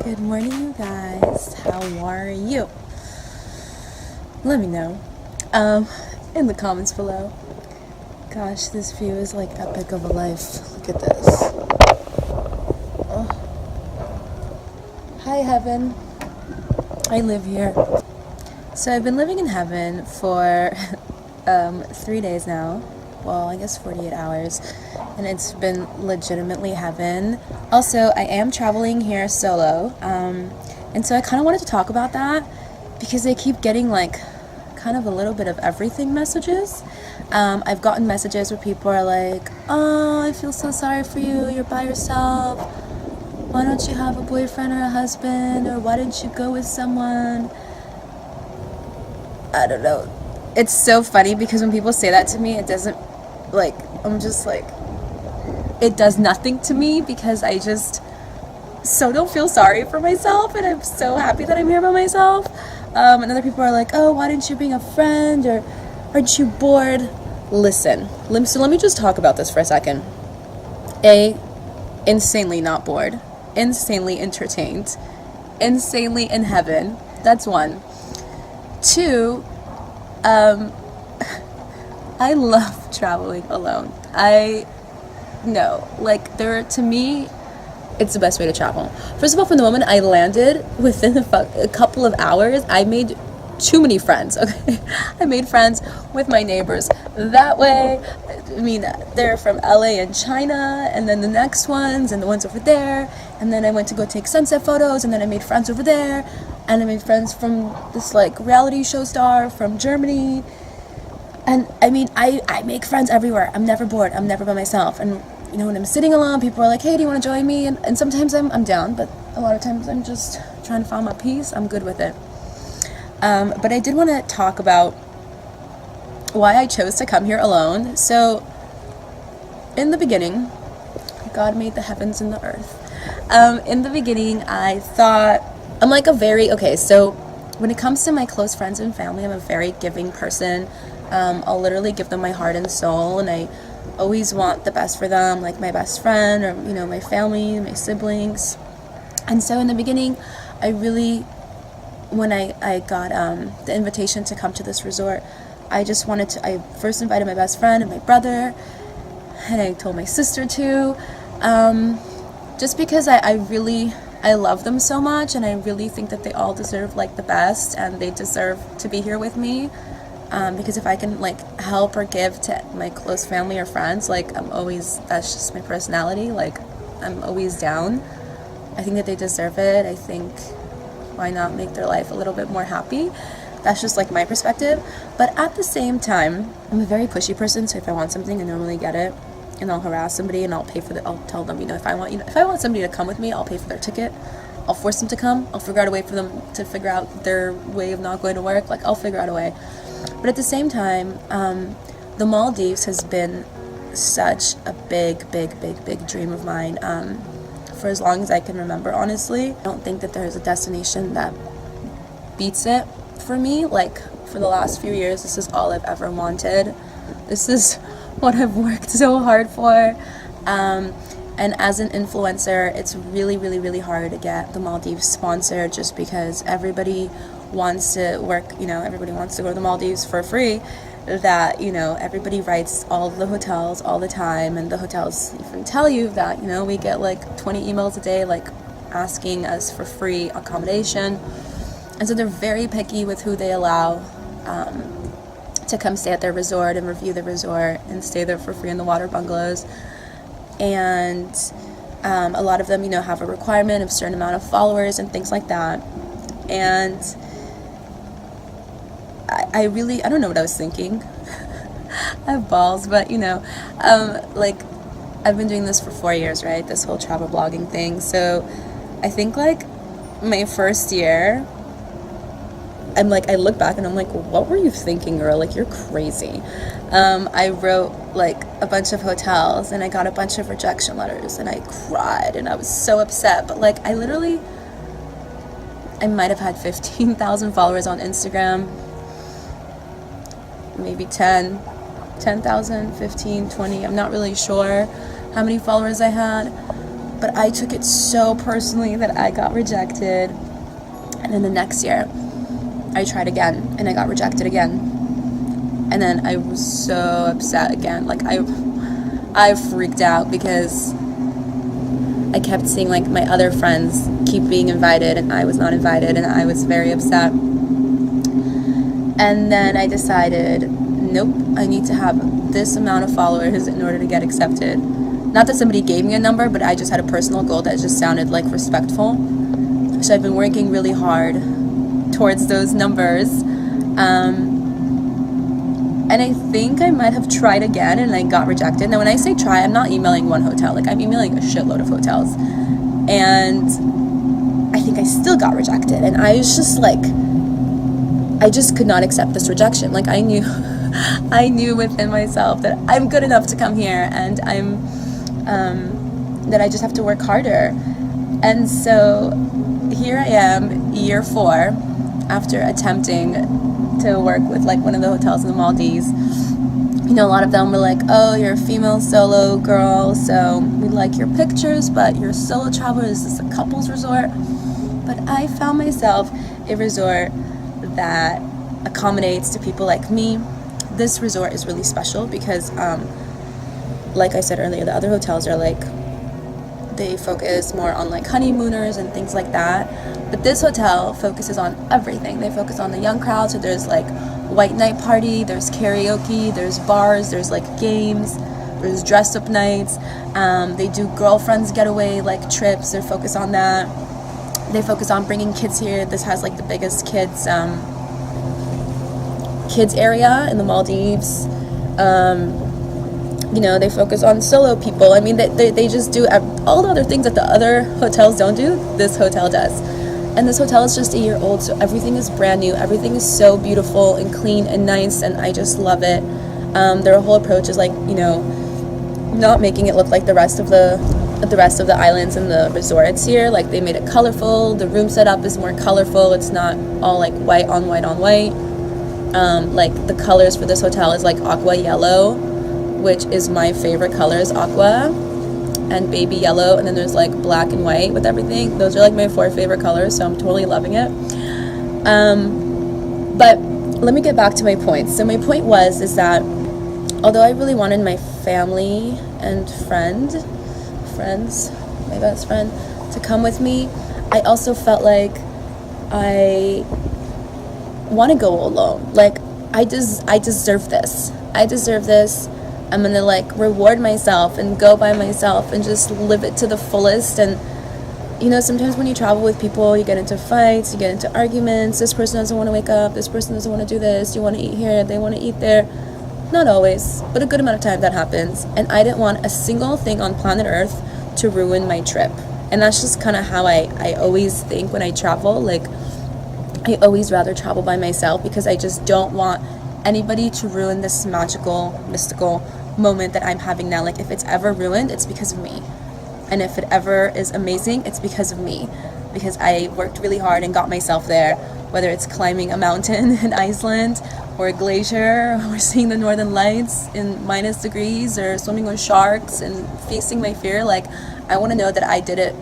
Good morning, you guys. How are you? Let me know in the comments below. Gosh, this view is like epic of a life. Look at this. Oh. Hi, heaven. I live here. So I've been living in heaven for 3 days now. Well, I guess 48 hours. And it's been legitimately heaven. Also, I am traveling here solo. And so I kind of wanted to talk about that because I keep getting like kind of a little bit of everything messages. I've gotten messages where people are like, oh, I feel so sorry for you. You're by yourself. Why don't you have a boyfriend or a husband? Or why didn't you go with someone? I don't know. It's so funny because when people say that to me, it doesn't, like, I'm just like, it does nothing to me because I just so don't feel sorry for myself, and I'm so happy that I'm here by myself. And other people are like, oh, why didn't you bring a friend, or aren't you bored? Listen, so let me just talk about this for a second. Insanely not bored, insanely entertained, insanely in heaven. That's one. Two, I love traveling alone. To me, it's the best way to travel. First of all, from the moment I landed, within a couple of hours, I made too many friends, okay? I made friends with my neighbors that way. I mean, they're from LA and China, and then the next ones, and the ones over there, and then I went to go take sunset photos, and then I made friends over there, and I made friends from this, like, reality show star from Germany. And I mean, I make friends everywhere. I'm never bored. I'm never by myself. And you know, when I'm sitting alone, people are like, hey, do you want to join me? And sometimes I'm down, but a lot of times I'm just trying to find my peace. I'm good with it. But I did want to talk about why I chose to come here alone. So in the beginning, God made the heavens and the earth. In the beginning, I thought, I'm like so when it comes to my close friends and family, I'm a very giving person. I'll literally give them my heart and soul, and I always want the best for them, like my best friend, or you know, my family, my siblings. And so in the beginning, when I got the invitation to come to this resort, I first invited my best friend and my brother, and I told my sister too, just because I love them so much, and I really think that they all deserve like the best, and they deserve to be here with me. Because if I can like help or give to my close family or friends, like that's just my personality, like I'm always down. I think that they deserve it. I think why not make their life a little bit more happy? That's just like my perspective. But at the same time, I'm a very pushy person, so if I want something, I normally get it, and I'll harass somebody and I'll tell them, if I want somebody to come with me, I'll pay for their ticket. I'll force them to come. I'll figure out a way for them to figure out their way of not going to work. Like, I'll figure out a way. But at the same time, the Maldives has been such a big dream of mine for as long as I can remember, honestly. I don't think that there's a destination that beats it for me. Like, for the last few years, this is all I've ever wanted. This is what I've worked so hard for. And as an influencer, it's really hard to get the Maldives sponsored, just because everybody wants to work, everybody wants to go to the Maldives for free. That, everybody writes all the hotels all the time, and the hotels even tell you that, we get like 20 emails a day, like asking us for free accommodation. And so they're very picky with who they allow to come stay at their resort and review the resort and stay there for free in the water bungalows. And a lot of them, have a requirement of a certain amount of followers and things like that. And I don't know what I was thinking. I have balls, but I've been doing this for 4 years, right? This whole travel blogging thing. So I think like my first year, I look back and I'm like, what were you thinking, girl? Like, you're crazy. I wrote like a bunch of hotels, and I got a bunch of rejection letters, and I cried, and I was so upset. But like, I might have had 15,000 followers on Instagram, maybe 10,000, 15, 20. I'm not really sure how many followers I had. But I took it so personally that I got rejected. And then the next year, I tried again, and I got rejected again. And then I was so upset again. Like, I freaked out because I kept seeing, like, my other friends keep being invited, and I was not invited, and I was very upset. And then I decided, nope, I need to have this amount of followers in order to get accepted. Not that somebody gave me a number, but I just had a personal goal that just sounded, like, respectful. So I've been working really hard towards those numbers. And I think I might have tried again and I got rejected. Now, when I say try, I'm not emailing one hotel. Like, I'm emailing a shitload of hotels. And I think I still got rejected. And I was just like, I just could not accept this rejection. Like, I knew within myself that I'm good enough to come here, and that I just have to work harder. And so here I am, year 4, after attempting to work with, like, one of the hotels in the Maldives. You know, a lot of them were like, oh, you're a female solo girl, so we like your pictures, but you're a solo traveler. Is this a couples resort? But I found myself a resort that accommodates to people like me. This resort is really special because, like I said earlier, the other hotels are like, they focus more on, like, honeymooners and things like that. But this hotel focuses on everything. They focus on the young crowd. So there's, like, white night party, there's karaoke, there's bars, there's, like, games, there's dress up nights. They do girlfriends getaway, like, trips. They're focused on that. They focus on bringing kids here. This has, like, the biggest kids area in the Maldives. You know, they focus on solo people. I mean, they just do all the other things that the other hotels don't do, this hotel does. And this hotel is just a year old, so everything is brand new. Everything is so beautiful and clean and nice, and I just love it. Their whole approach is, like, you know, not making it look like the rest of the islands and the resorts here. Like, they made it colorful. The room setup is more colorful. It's not all, like, white on white on white. Like, the colors for this hotel is, like, aqua yellow, which is my favorite colors, aqua and baby yellow, and then there's, like, black and white with everything. Those are, like, my 4 favorite colors, so I'm totally loving it. But let me get back to my point. So my point is that although I really wanted my family and friends, my best friend, to come with me, I also felt like I want to go alone. Like, I deserve this. I deserve this. I'm gonna, like, reward myself and go by myself and just live it to the fullest. And, you know, sometimes when you travel with people, you get into fights, you get into arguments. This person doesn't want to wake up, this person doesn't want to do this, you want to eat here, they want to eat there. Not always, but a good amount of time that happens. And I didn't want a single thing on planet Earth to ruin my trip. And that's just kind of how I always think when I travel. Like, I always rather travel by myself because I just don't want anybody to ruin this magical, mystical moment that I'm having now. Like, if it's ever ruined, it's because of me. And if it ever is amazing, it's because of me. Because I worked really hard and got myself there. Whether it's climbing a mountain in Iceland, or a glacier, or seeing the northern lights in -degrees, or swimming with sharks and facing my fear. Like, I want to know that I did it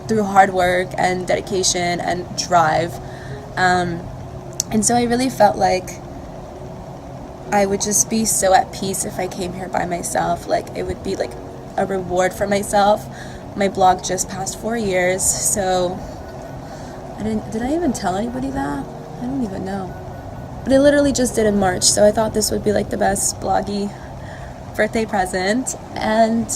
through hard work and dedication and drive. And so I really felt like I would just be so at peace if I came here by myself. Like, it would be like a reward for myself. My blog just passed 4 years, so did I even tell anybody that? I don't even know. But I literally just did in March, so I thought this would be like the best bloggy birthday present. And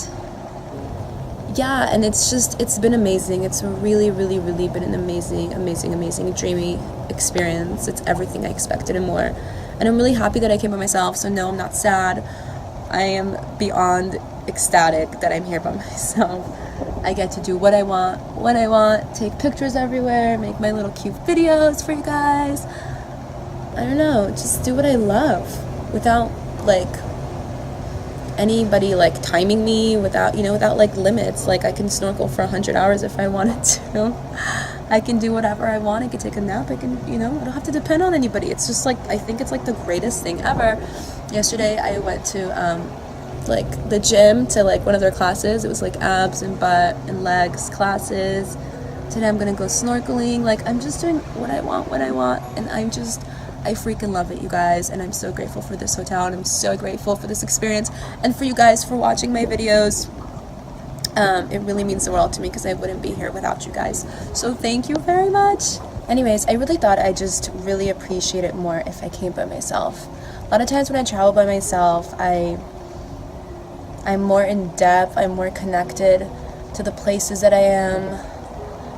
yeah, and it's been amazing. It's really, really, really been an amazing, amazing, amazing, dreamy experience. It's everything I expected and more. And I'm really happy that I came by myself, so no, I'm not sad. I am beyond ecstatic that I'm here by myself. I get to do what I want, when I want, take pictures everywhere, make my little cute videos for you guys. I don't know, just do what I love without, like, anybody, like, timing me, without like, limits. Like, I can snorkel for 100 hours if I wanted to. I can do whatever I want. I can take a nap. I can, I don't have to depend on anybody. It's just, like, I think it's, like, the greatest thing ever. Yesterday, I went to like the gym to like one of their classes. It was like abs and butt and legs classes. Today I'm gonna go snorkeling. Like, I'm just doing what I want when I want, and I freaking love it, you guys. And I'm so grateful for this hotel, and I'm so grateful for this experience, and for you guys for watching my videos. It really means the world to me, because I wouldn't be here without you guys. So thank you very much. Anyways, I really thought I just really appreciate it more if I came by myself. A lot of times when I travel by myself, I'm more in depth, I'm more connected to the places that I am.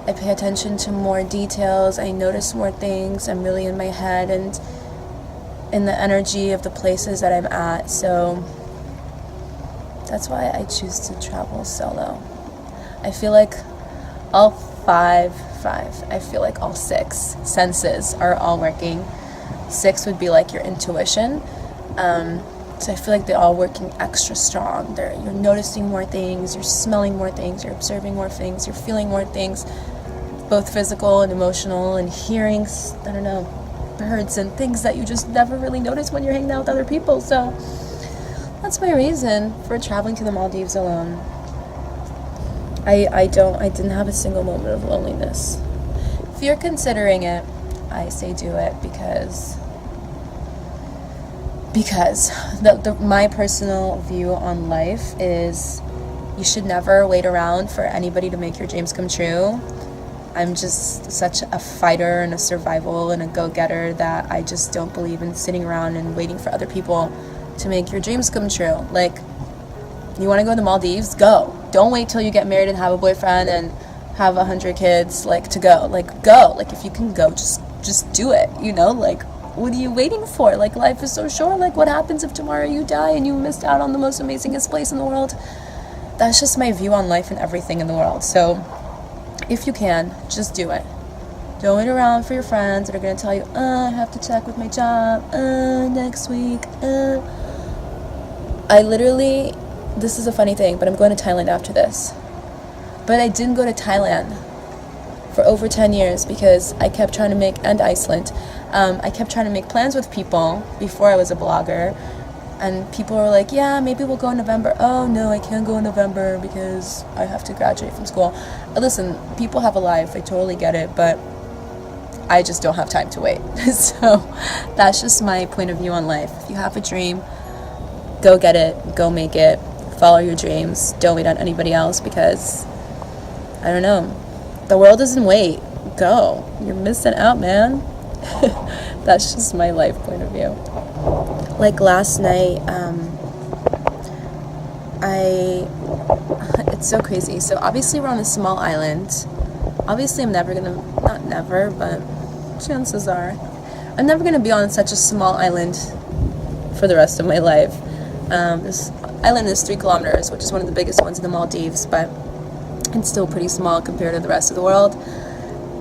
I pay attention to more details, I notice more things, I'm really in my head and in the energy of the places that I'm at. So that's why I choose to travel solo. I feel like all I feel like all 6 senses are all working. 6 would be like your intuition. So I feel like they're all working extra strong. You're noticing more things, you're smelling more things, you're observing more things, you're feeling more things, both physical and emotional, and hearing, I don't know, birds and things that you just never really notice when you're hanging out with other people. So that's my reason for traveling to the Maldives alone. I didn't have a single moment of loneliness. If you're considering it, I say do it, because my personal view on life is you should never wait around for anybody to make your dreams come true. I'm just such a fighter and a survival and a go-getter that I just don't believe in sitting around and waiting for other people to make your dreams come true. Like, you want to go to the Maldives? Go. Don't wait till you get married and have a boyfriend and have 100 kids, like, to go. Like, go. Like, if you can go, just do it, you know? Like, what are you waiting for? Like, life is so short. Like, what happens if tomorrow you die and you missed out on the most amazingest place in the world? That's just my view on life and everything in the world. So if you can, just do it. Don't wait around for your friends that are going to tell you, I have to check with my job, next week, I literally, this is a funny thing, but I'm going to Thailand after this. But I didn't go to Thailand for over 10 years because I kept trying to make, and Iceland, I kept trying to make plans with people before I was a blogger. And people were like, yeah, maybe we'll go in November. Oh, no, I can't go in November because I have to graduate from school. Listen, people have a life. I totally get it. But I just don't have time to wait. So that's just my point of view on life. If you have a dream, go get it. Go make it. Follow your dreams. Don't wait on anybody else because, I don't know, the world doesn't wait. Go. You're missing out, man. That's just my life point of view. Like last night, it's so crazy. So obviously we're on a small island. Obviously I'm never gonna, not never, but chances are, I'm never gonna be on such a small island for the rest of my life. This island is 3 kilometers, which is one of the biggest ones in the Maldives, but it's still pretty small compared to the rest of the world.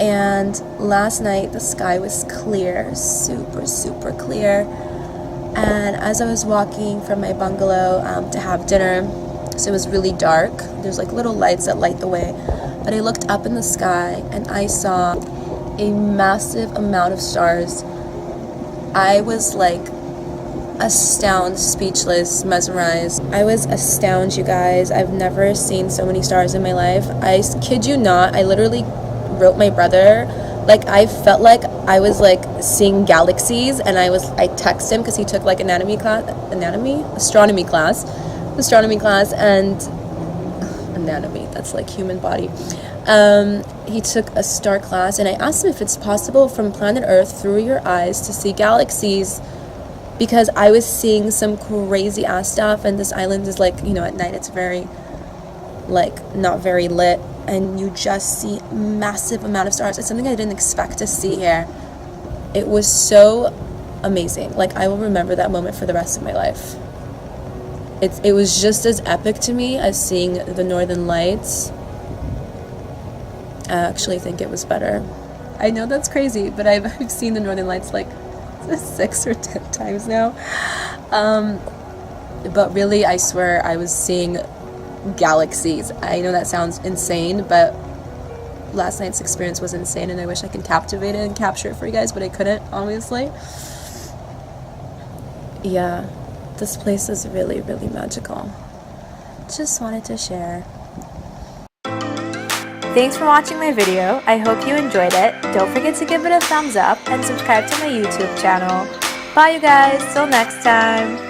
And last night the sky was clear, super, super clear. And as I was walking from my bungalow to have dinner, so it was really dark, there's like little lights that light the way, but I looked up in the sky and I saw a massive amount of stars. I was like astounded, speechless, mesmerized. I was astounded, you guys. I've never seen so many stars in my life. I kid you not, I literally wrote my brother, like I felt like I was like seeing galaxies, and I texted him because he took like astronomy class, and anatomy, that's like human body. He took a star class, and I asked him if it's possible from planet Earth through your eyes to see galaxies, because I was seeing some crazy ass stuff, and this island is like, you know, at night it's very like not very lit, and you just see massive amount of stars. It's something I didn't expect to see here. It was so amazing. Like, I will remember that moment for the rest of my life. It was just as epic to me as seeing the Northern Lights. I actually think it was better. I know that's crazy, but I've seen the Northern Lights like 6 or 10 times now. But really, I swear, I was seeing galaxies. I know that sounds insane, but last night's experience was insane, and I wish I could captivate it and capture it for you guys, but I couldn't, obviously. Yeah, this place is really, really magical. Just wanted to share. Thanks for watching my video. I hope you enjoyed it. Don't forget to give it a thumbs up and subscribe to my YouTube channel. Bye you guys, till next time.